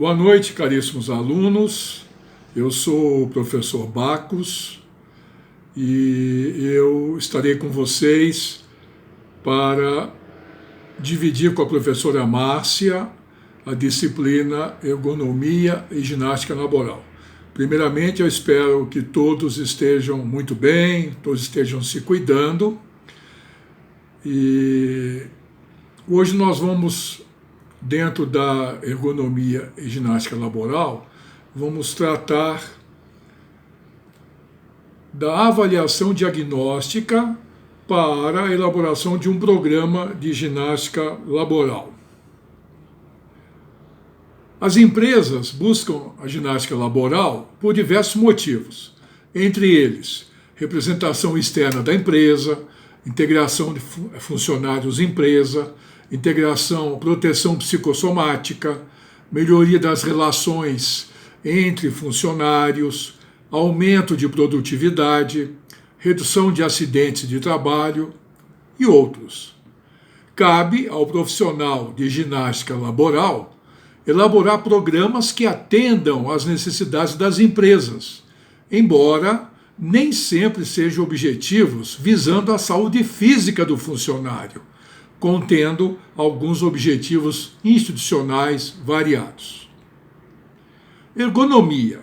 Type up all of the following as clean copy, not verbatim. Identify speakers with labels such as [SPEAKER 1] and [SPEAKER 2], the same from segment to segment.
[SPEAKER 1] Boa noite, caríssimos alunos. Eu sou o professor Bacos e eu estarei com vocês para dividir com a professora Márcia a disciplina Ergonomia e Ginástica Laboral. Primeiramente, eu espero que todos estejam muito bem, todos estejam se cuidando. E hoje nós vamos, dentro da ergonomia e ginástica laboral, vamos tratar da avaliação diagnóstica para a elaboração de um programa de ginástica laboral. As empresas buscam a ginástica laboral por diversos motivos, entre eles, representação externa da empresa, integração de funcionários-empresa, integração, proteção psicossomática, melhoria das relações entre funcionários, aumento de produtividade, redução de acidentes de trabalho e outros. Cabe ao profissional de ginástica laboral elaborar programas que atendam às necessidades das empresas, embora nem sempre sejam objetivos visando a saúde física do funcionário, contendo alguns objetivos institucionais variados. Ergonomia.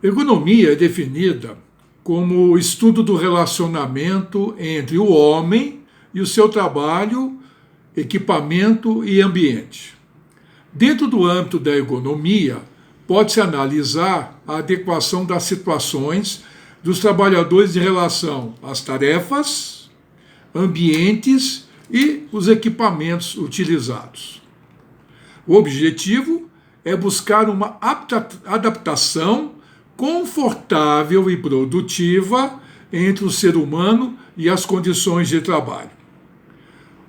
[SPEAKER 1] Ergonomia é definida como o estudo do relacionamento entre o homem e o seu trabalho, equipamento e ambiente. Dentro do âmbito da ergonomia, pode-se analisar a adequação das situações dos trabalhadores em relação às tarefas, ambientes e os equipamentos utilizados. O objetivo é buscar uma adaptação confortável e produtiva entre o ser humano e as condições de trabalho.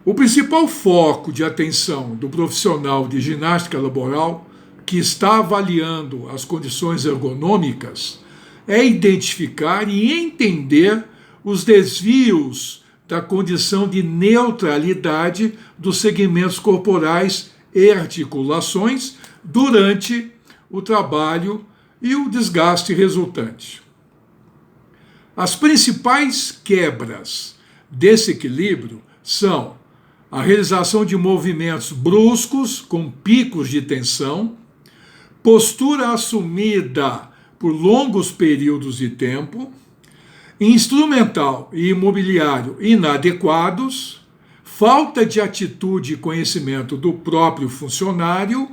[SPEAKER 1] O principal foco de atenção do profissional de ginástica laboral que está avaliando as condições ergonômicas é identificar e entender os desvios da condição de neutralidade dos segmentos corporais e articulações durante o trabalho e o desgaste resultante. As principais quebras desse equilíbrio são a realização de movimentos bruscos com picos de tensão, postura assumida por longos períodos de tempo, instrumental e imobiliário inadequados, falta de atitude e conhecimento do próprio funcionário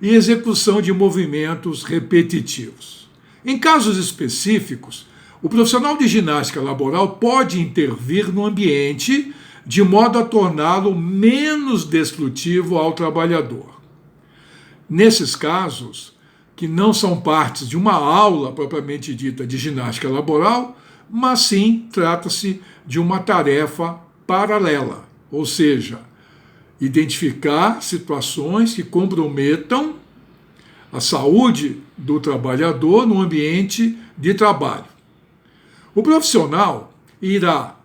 [SPEAKER 1] e execução de movimentos repetitivos. Em casos específicos, o profissional de ginástica laboral pode intervir no ambiente de modo a torná-lo menos destrutivo ao trabalhador. Nesses casos, que não são partes de uma aula propriamente dita de ginástica laboral, mas sim trata-se de uma tarefa paralela, ou seja, identificar situações que comprometam a saúde do trabalhador no ambiente de trabalho. O profissional irá,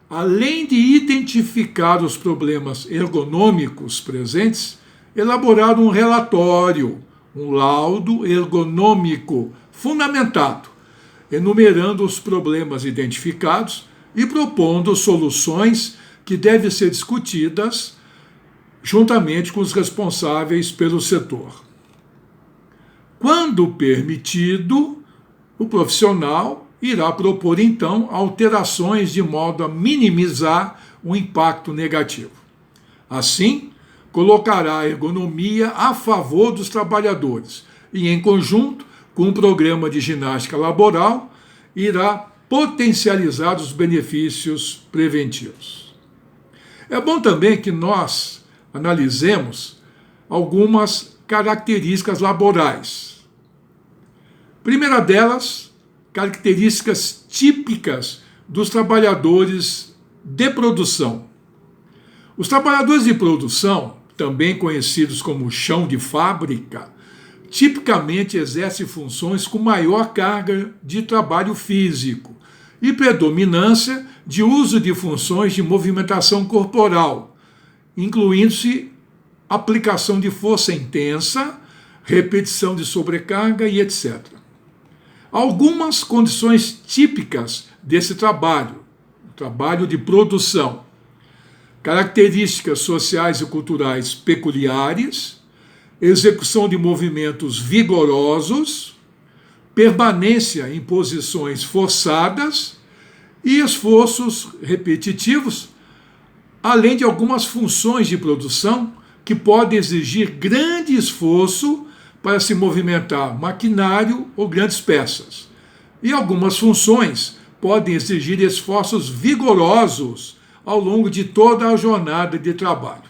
[SPEAKER 1] além de identificar os problemas ergonômicos presentes, elaborar um relatório, um laudo ergonômico fundamentado, enumerando os problemas identificados e propondo soluções que devem ser discutidas juntamente com os responsáveis pelo setor. Quando permitido, o profissional irá propor, então, alterações de modo a minimizar o impacto negativo. Assim, colocará a ergonomia a favor dos trabalhadores e, em conjunto com um programa de ginástica laboral, irá potencializar os benefícios preventivos. É bom também que nós analisemos algumas características laborais. Primeira delas, características típicas dos trabalhadores de produção. Os trabalhadores de produção, também conhecidos como chão de fábrica, tipicamente exercem funções com maior carga de trabalho físico e predominância de uso de funções de movimentação corporal, incluindo-se aplicação de força intensa, repetição de sobrecarga e etc. Algumas condições típicas desse trabalho de produção: características sociais e culturais peculiares, execução de movimentos vigorosos, permanência em posições forçadas e esforços repetitivos, além de algumas funções de produção que podem exigir grande esforço para se movimentar maquinário ou grandes peças. E algumas funções podem exigir esforços vigorosos ao longo de toda a jornada de trabalho.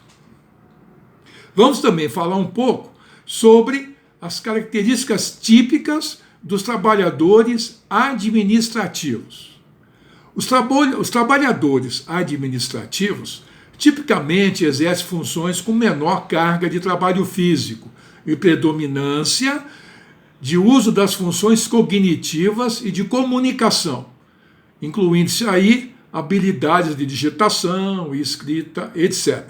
[SPEAKER 1] Vamos também falar um pouco sobre as características típicas dos trabalhadores administrativos. Os trabalhadores administrativos tipicamente exercem funções com menor carga de trabalho físico e predominância de uso das funções cognitivas e de comunicação, incluindo-se aí habilidades de digitação, escrita, etc.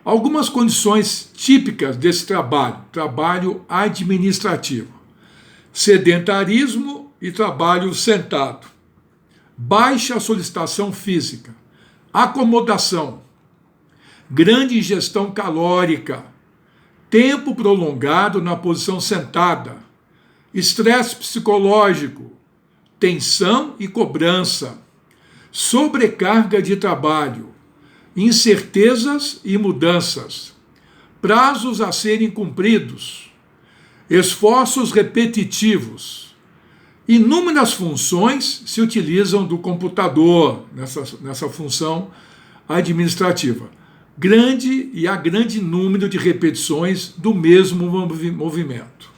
[SPEAKER 1] Algumas condições típicas desse trabalho administrativo: sedentarismo e trabalho sentado, baixa solicitação física, acomodação, grande ingestão calórica, tempo prolongado na posição sentada, estresse psicológico, tensão e cobrança, sobrecarga de trabalho, incertezas e mudanças, prazos a serem cumpridos, esforços repetitivos. Inúmeras funções se utilizam do computador nessa função administrativa. Grande número de repetições do mesmo movimento.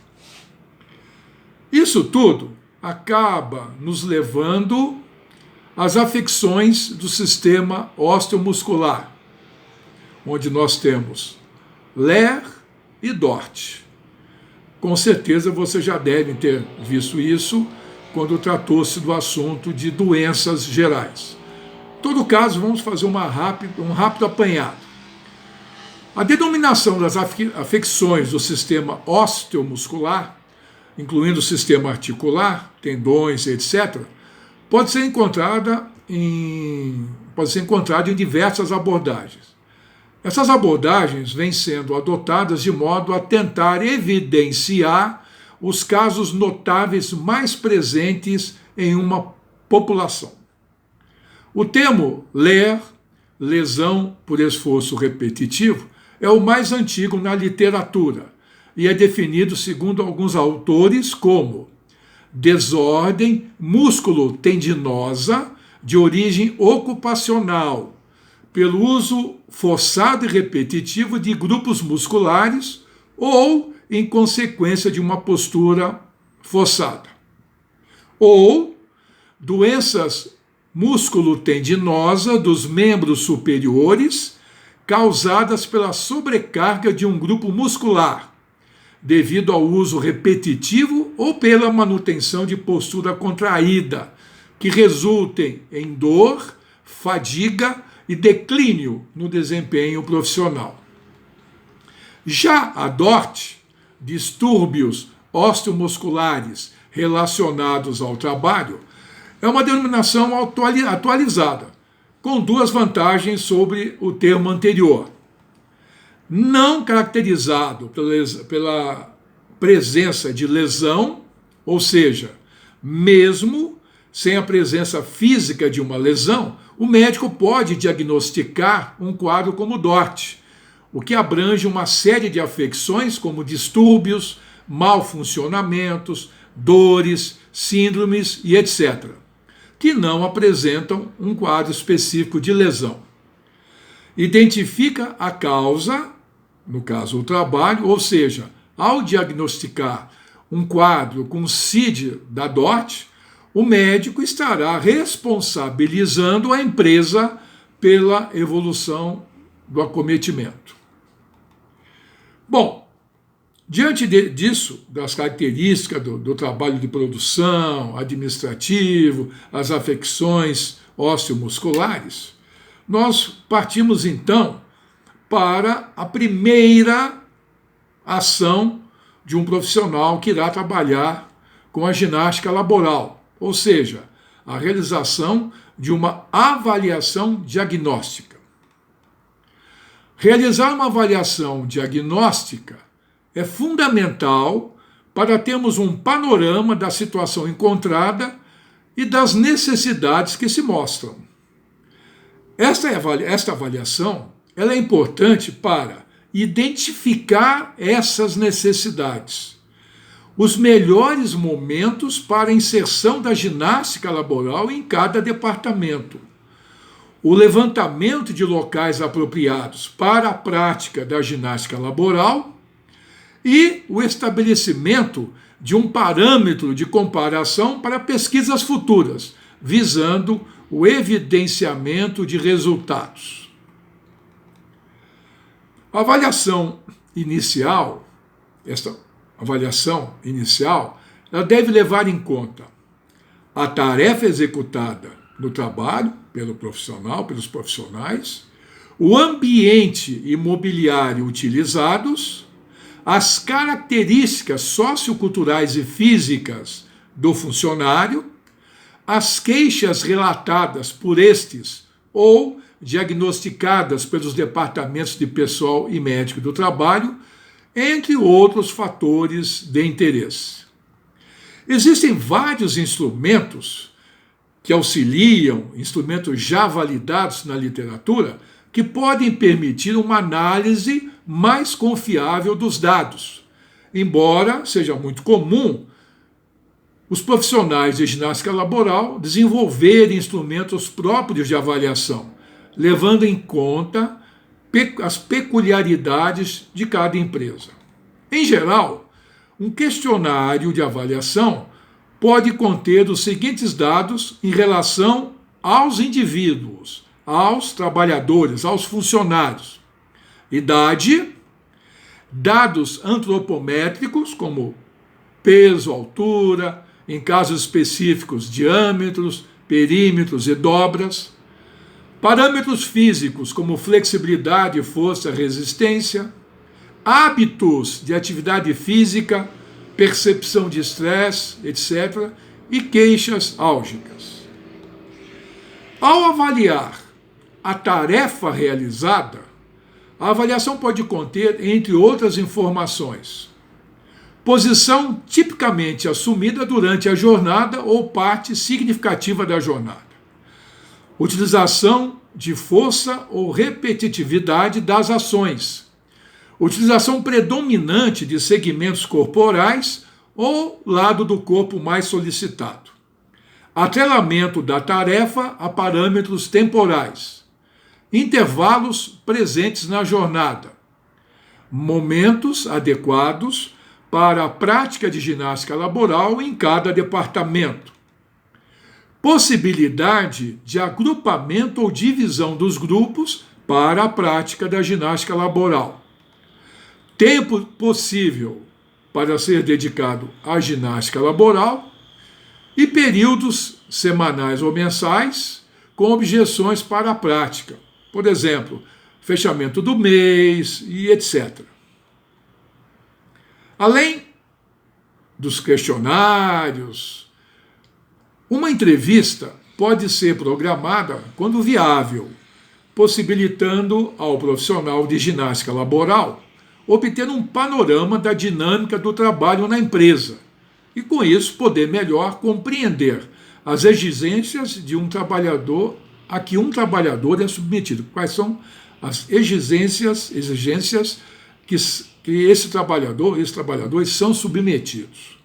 [SPEAKER 1] Isso tudo acaba nos levando às afecções do sistema osteomuscular, onde nós temos LER e DORT. Com certeza você já deve ter visto isso quando tratou-se do assunto de doenças gerais. Em todo caso, vamos fazer um rápido apanhado. A denominação das afecções do sistema osteomuscular, incluindo o sistema articular, tendões, etc., pode ser encontrada em diversas abordagens. Essas abordagens vêm sendo adotadas de modo a tentar evidenciar os casos notáveis mais presentes em uma população. O termo LER, lesão por esforço repetitivo, é o mais antigo na literatura e é definido, segundo alguns autores, como desordem músculo-tendinosa de origem ocupacional, pelo uso forçado e repetitivo de grupos musculares ou em consequência de uma postura forçada. Ou doenças músculo-tendinosa dos membros superiores causadas pela sobrecarga de um grupo muscular, devido ao uso repetitivo ou pela manutenção de postura contraída, que resultem em dor, fadiga e declínio no desempenho profissional. Já a DORT, distúrbios osteomusculares relacionados ao trabalho, é uma denominação atualizada, com duas vantagens sobre o termo anterior. Não caracterizado pela presença de lesão, ou seja, mesmo sem a presença física de uma lesão, o médico pode diagnosticar um quadro como DORT, o que abrange uma série de afecções como distúrbios, malfuncionamentos, dores, síndromes e etc., que não apresentam um quadro específico de lesão. Identifica a causa, no caso o trabalho, ou seja, ao diagnosticar um quadro com CID da DORT, o médico estará responsabilizando a empresa pela evolução do acometimento. Bom, diante disso, das características do trabalho de produção, administrativo, as afecções osteomusculares, nós partimos então para a primeira ação de um profissional que irá trabalhar com a ginástica laboral, ou seja, a realização de uma avaliação diagnóstica. Realizar uma avaliação diagnóstica é fundamental para termos um panorama da situação encontrada e das necessidades que se mostram. Esta avaliação ela é importante para identificar essas necessidades, os melhores momentos para a inserção da ginástica laboral em cada departamento, o levantamento de locais apropriados para a prática da ginástica laboral e o estabelecimento de um parâmetro de comparação para pesquisas futuras, visando o evidenciamento de resultados. A avaliação inicial, esta avaliação inicial, ela deve levar em conta a tarefa executada no trabalho pelo profissional, pelos profissionais, o ambiente imobiliário utilizados, as características socioculturais e físicas do funcionário, as queixas relatadas por estes ou diagnosticadas pelos departamentos de pessoal e médico do trabalho, entre outros fatores de interesse. Existem vários instrumentos que auxiliam, instrumentos já validados na literatura, que podem permitir uma análise mais confiável dos dados, embora seja muito comum os profissionais de ginástica laboral desenvolverem instrumentos próprios de avaliação, levando em conta as peculiaridades de cada empresa. Em geral, um questionário de avaliação pode conter os seguintes dados em relação aos indivíduos, aos trabalhadores, aos funcionários: idade, dados antropométricos, como peso, altura, em casos específicos, diâmetros, perímetros e dobras, parâmetros físicos, como flexibilidade, força, resistência, hábitos de atividade física, percepção de estresse, etc., e queixas álgicas. Ao avaliar a tarefa realizada, a avaliação pode conter, entre outras informações, posição tipicamente assumida durante a jornada ou parte significativa da jornada, utilização de força ou repetitividade das ações, utilização predominante de segmentos corporais ou lado do corpo mais solicitado, atrelamento da tarefa a parâmetros temporais, intervalos presentes na jornada, momentos adequados para a prática de ginástica laboral em cada departamento, possibilidade de agrupamento ou divisão dos grupos para a prática da ginástica laboral, tempo possível para ser dedicado à ginástica laboral e períodos semanais ou mensais com objeções para a prática, por exemplo, fechamento do mês e etc. Além dos questionários, uma entrevista pode ser programada quando viável, possibilitando ao profissional de ginástica laboral obter um panorama da dinâmica do trabalho na empresa e, com isso, poder melhor compreender as exigências de um trabalhador a que um trabalhador é submetido. Quais são as exigências que esses trabalhadores são submetidos.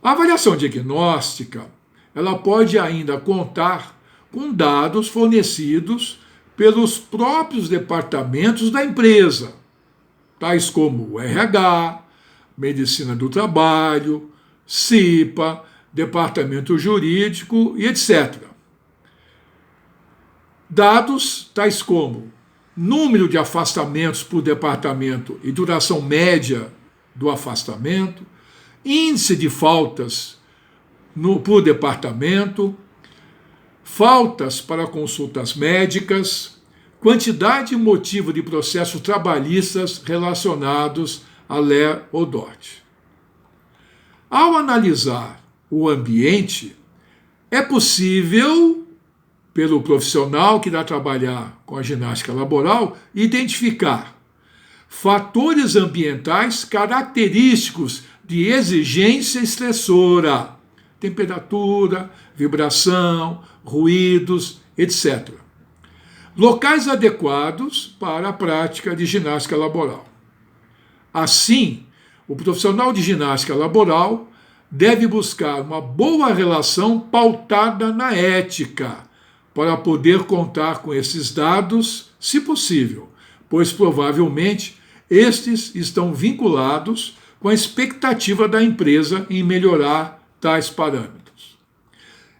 [SPEAKER 1] A avaliação diagnóstica ela pode ainda contar com dados fornecidos pelos próprios departamentos da empresa, tais como o RH, Medicina do Trabalho, CIPA, Departamento Jurídico e etc. Dados tais como número de afastamentos por departamento e duração média do afastamento, índice de faltas por departamento, faltas para consultas médicas, quantidade e motivo de processos trabalhistas relacionados à Lei Odort. Ao analisar o ambiente, é possível, pelo profissional que irá trabalhar com a ginástica laboral, identificar fatores ambientais característicos de exigência estressora, temperatura, vibração, ruídos, etc. Locais adequados para a prática de ginástica laboral. Assim, o profissional de ginástica laboral deve buscar uma boa relação pautada na ética, para poder contar com esses dados, se possível, pois provavelmente estes estão vinculados com a expectativa da empresa em melhorar tais parâmetros.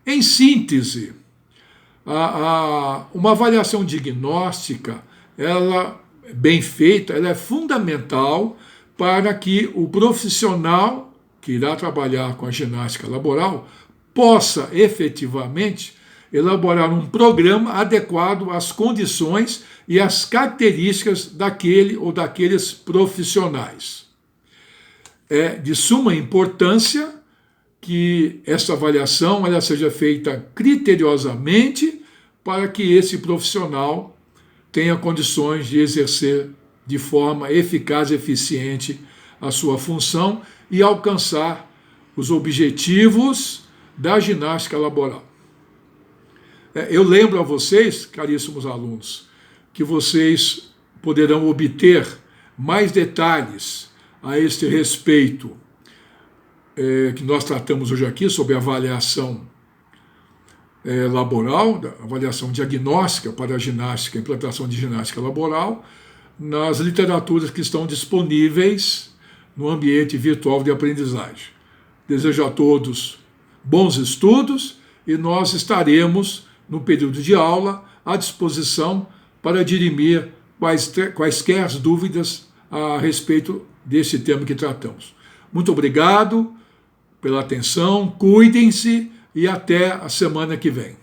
[SPEAKER 1] Em síntese, uma avaliação diagnóstica, ela bem feita, ela é fundamental para que o profissional que irá trabalhar com a ginástica laboral possa efetivamente elaborar um programa adequado às condições e às características daquele ou daqueles profissionais. É de suma importância que essa avaliação ela seja feita criteriosamente para que esse profissional tenha condições de exercer de forma eficaz e eficiente a sua função e alcançar os objetivos da ginástica laboral. Eu lembro a vocês, caríssimos alunos, que vocês poderão obter mais detalhes a este respeito que nós tratamos hoje aqui sobre a avaliação laboral, avaliação diagnóstica para a ginástica, implantação de ginástica laboral, nas literaturas que estão disponíveis no ambiente virtual de aprendizagem. Desejo a todos bons estudos e nós estaremos, no período de aula, à disposição para dirimir quaisquer dúvidas a respeito desse tema que tratamos. Muito obrigado pela atenção, cuidem-se e até a semana que vem.